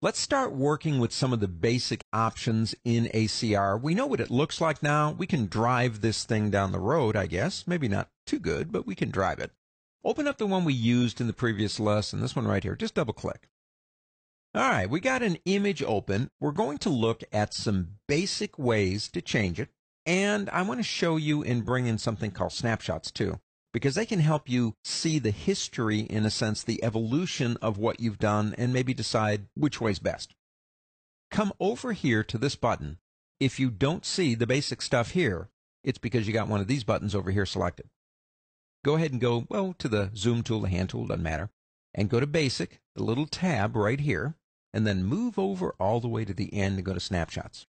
Let's start working with some of the basic options in ACR. We know what it looks like now. We can drive this thing down the road, I guess. Maybe not too good, but we can drive it. Open up the one we used in the previous lesson, this one right here. Just double click. All right, we got an image open. We're going to look at some basic ways to change it. And I want to show you and bring in something called snapshots too, because they can help you see the history, in a sense, the evolution of what you've done, and maybe decide which way's best. Come over here to this button. If you don't see the basic stuff here, it's because you got one of these buttons over here selected. Go ahead and go, well, to the zoom tool, the hand tool, doesn't matter, and go to Basic, the little tab right here, and then move over all the way to the end and go to Snapshots.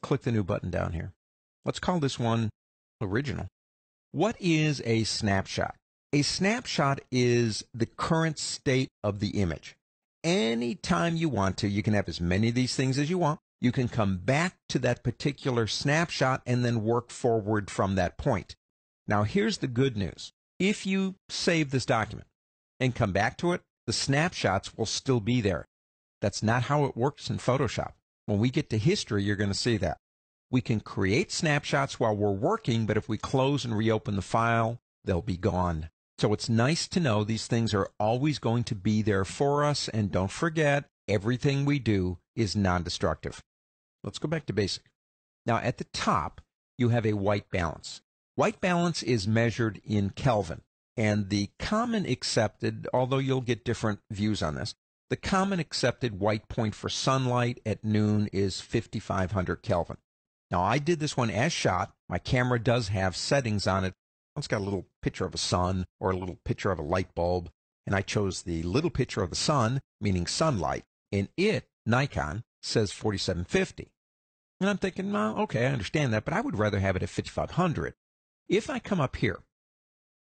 Click the new button down here. Let's call this one Original. What is a snapshot? A snapshot is the current state of the image. Anytime you want to, you can have as many of these things as you want. You can come back to that particular snapshot and then work forward from that point. Now, here's the good news. If you save this document and come back to it, the snapshots will still be there. That's not how it works in Photoshop. When we get to history, you're going to see that. We can create snapshots while we're working, but if we close and reopen the file, they'll be gone. So it's nice to know these things are always going to be there for us, and don't forget, everything we do is non-destructive. Let's go back to Basic. Now, at the top, you have a white balance. White balance is measured in Kelvin, and the common accepted, although you'll get different views on this, the common accepted white point for sunlight at noon is 5,500 Kelvin. Now, I did this one as shot. My camera does have settings on it. It's got a little picture of a sun or a little picture of a light bulb, and I chose the little picture of the sun, meaning sunlight, and it, Nikon, says 4750. And I'm thinking, well, okay, I understand that, but I would rather have it at 5,500. If I come up here,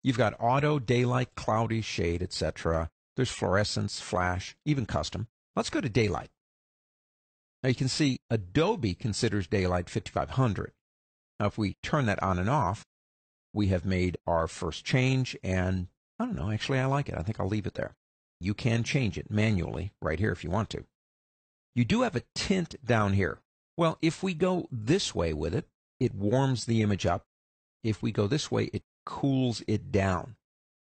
you've got auto, daylight, cloudy, shade, etc. There's fluorescence, flash, even custom. Let's go to daylight. Now you can see Adobe considers daylight 5,500. Now if we turn that on and off, we have made our first change, and I don't know, actually I like it. I think I'll leave it there. You can change it manually right here if you want to. You do have a tint down here. Well, if we go this way with it, it warms the image up. If we go this way, it cools it down.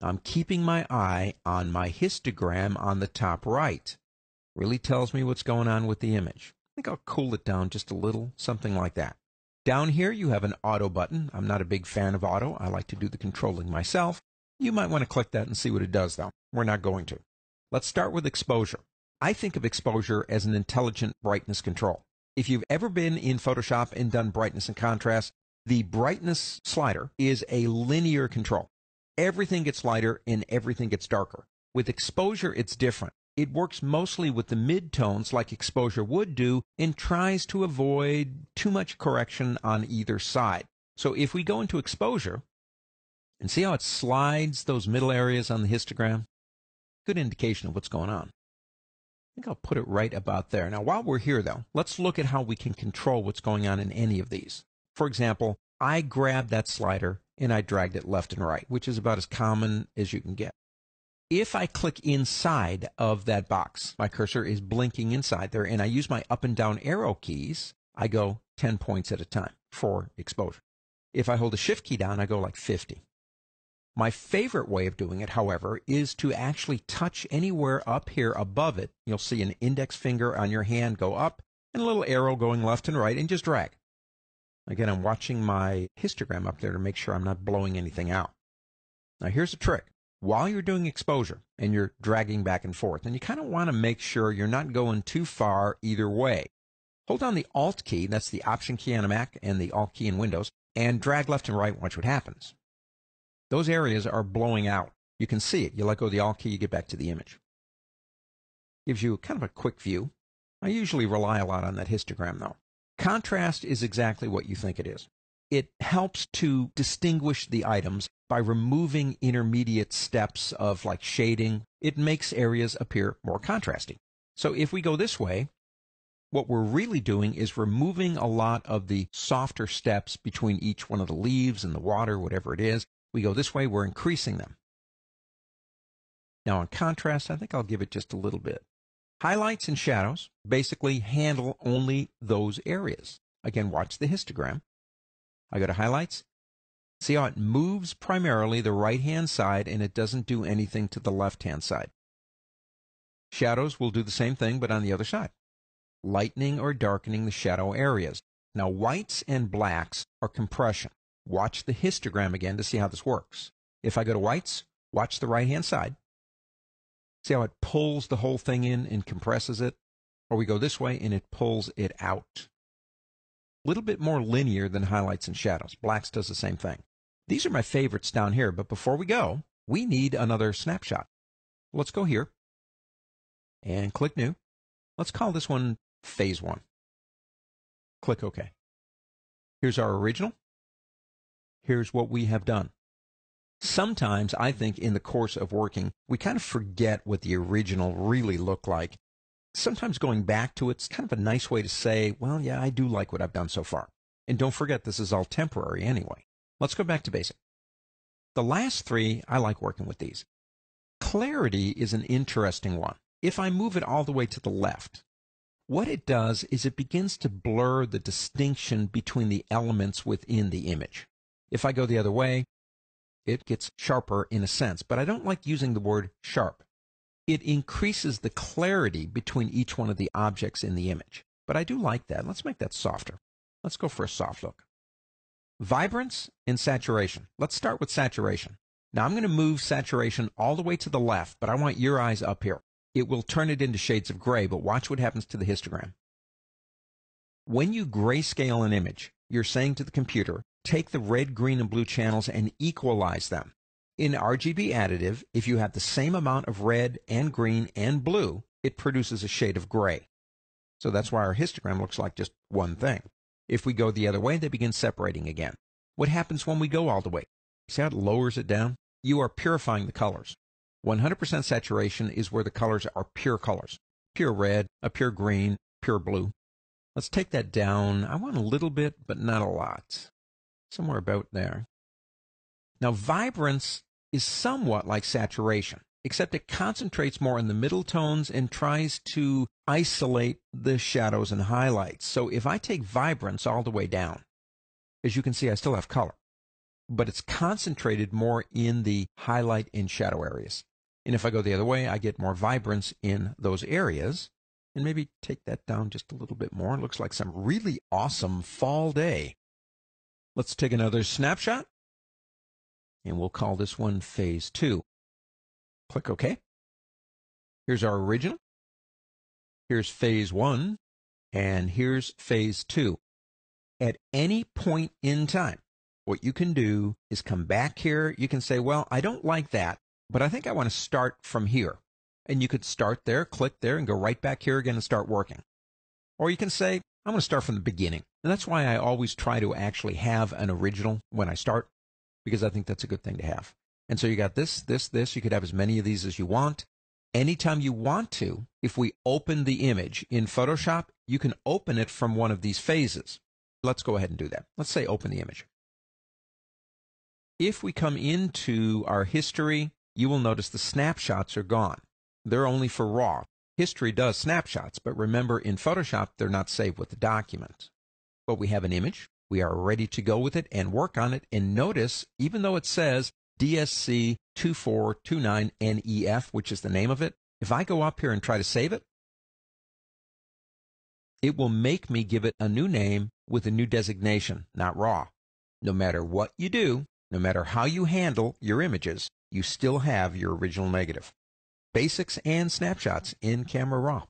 I'm keeping my eye on my histogram on the top right. Really tells me what's going on with the image. I think I'll cool it down just a little, something like that. Down here, you have an auto button. I'm not a big fan of auto. I like to do the controlling myself. You might want to click that and see what it does, though. We're not going to. Let's start with exposure. I think of exposure as an intelligent brightness control. If you've ever been in Photoshop and done brightness and contrast, the brightness slider is a linear control. Everything gets lighter and everything gets darker. With exposure, it's different. It works mostly with the midtones like exposure would do and tries to avoid too much correction on either side. So if we go into exposure and see how it slides those middle areas on the histogram, good indication of what's going on. I think I'll put it right about there. Now, while we're here, though, let's look at how we can control what's going on in any of these. For example, I grabbed that slider and I dragged it left and right, which is about as common as you can get. If I click inside of that box, my cursor is blinking inside there, and I use my up and down arrow keys, I go 10 points at a time for exposure. If I hold the shift key down, I go like 50. My favorite way of doing it, however, is to actually touch anywhere up here above it. You'll see an index finger on your hand go up and a little arrow going left and right, and just drag. Again, I'm watching my histogram up there to make sure I'm not blowing anything out. Now, here's the trick. While you're doing exposure and you're dragging back and forth, and you kind of want to make sure you're not going too far either way, hold down the Alt key, that's the Option key on a Mac and the Alt key in Windows, and drag left and right and watch what happens. Those areas are blowing out. You can see it. You let go of the Alt key, you get back to the image. Gives you kind of a quick view. I usually rely a lot on that histogram, though. Contrast is exactly what you think it is. It helps to distinguish the items by removing intermediate steps of like shading. It makes areas appear more contrasty. So if we go this way, what we're really doing is removing a lot of the softer steps between each one of the leaves and the water, whatever it is. We go this way, we're increasing them. Now in contrast, I think I'll give it just a little bit. Highlights and shadows basically handle only those areas. Again, watch the histogram. I go to highlights. See how it moves primarily the right-hand side and it doesn't do anything to the left-hand side. Shadows will do the same thing, but on the other side. Lightening or darkening the shadow areas. Now, whites and blacks are compression. Watch the histogram again to see how this works. If I go to whites, watch the right-hand side. See how it pulls the whole thing in and compresses it? Or we go this way and it pulls it out. A little bit more linear than highlights and shadows. Blacks does the same thing. These are my favorites down here, but before we go, we need another snapshot. Let's go here and click New. Let's call this one Phase 1. Click OK. Here's our original. Here's what we have done. Sometimes, I think, in the course of working, we kind of forget what the original really looked like. Sometimes going back to it's kind of a nice way to say, well, yeah, I do like what I've done so far. And don't forget, this is all temporary anyway. Let's go back to basic. The last three, I like working with these. Clarity is an interesting one. If I move it all the way to the left, what it does is it begins to blur the distinction between the elements within the image. If I go the other way, it gets sharper in a sense, but I don't like using the word sharp. It increases the clarity between each one of the objects in the image. But I do like that. Let's make that softer. Let's go for a soft look. Vibrance and saturation. Let's start with saturation. Now I'm going to move saturation all the way to the left, but I want your eyes up here. It will turn it into shades of gray, but watch what happens to the histogram. When you grayscale an image, you're saying to the computer, take the red, green, and blue channels and equalize them. In RGB additive, if you have the same amount of red and green and blue, it produces a shade of gray. So that's why our histogram looks like just one thing. If we go the other way, they begin separating again. What happens when we go all the way? See how it lowers it down? You are purifying the colors. 100% saturation is where the colors are pure colors. Pure red, a pure green, pure blue. Let's take that down. I want a little bit, but not a lot. Somewhere about there. Now, vibrance is somewhat like saturation, except it concentrates more in the middle tones and tries to isolate the shadows and highlights. So if I take vibrance all the way down, as you can see, I still have color, but it's concentrated more in the highlight and shadow areas. And if I go the other way, I get more vibrance in those areas. And maybe take that down just a little bit more. It looks like some really awesome fall day. Let's take another snapshot. And we'll call this one Phase 2. Click OK. Here's our original. Here's Phase 1. And here's Phase 2. At any point in time, what you can do is come back here. You can say, well, I don't like that, but I think I want to start from here. And you could start there, click there, and go right back here again and start working. Or you can say, I'm going to start from the beginning. And that's why I always try to actually have an original when I start, because I think that's a good thing to have. And so you got this. You could have as many of these as you want. Anytime you want to, if we open the image in Photoshop, you can open it from one of these phases. Let's go ahead and do that. Let's say open the image. If we come into our history, you will notice the snapshots are gone. They're only for raw. History does snapshots, but remember in Photoshop, they're not saved with the document. But we have an image. We are ready to go with it and work on it. And notice, even though it says DSC 2429NEF, which is the name of it, if I go up here and try to save it, it will make me give it a new name with a new designation, not raw. No matter what you do, no matter how you handle your images, you still have your original negative. Basics and snapshots in Camera Raw.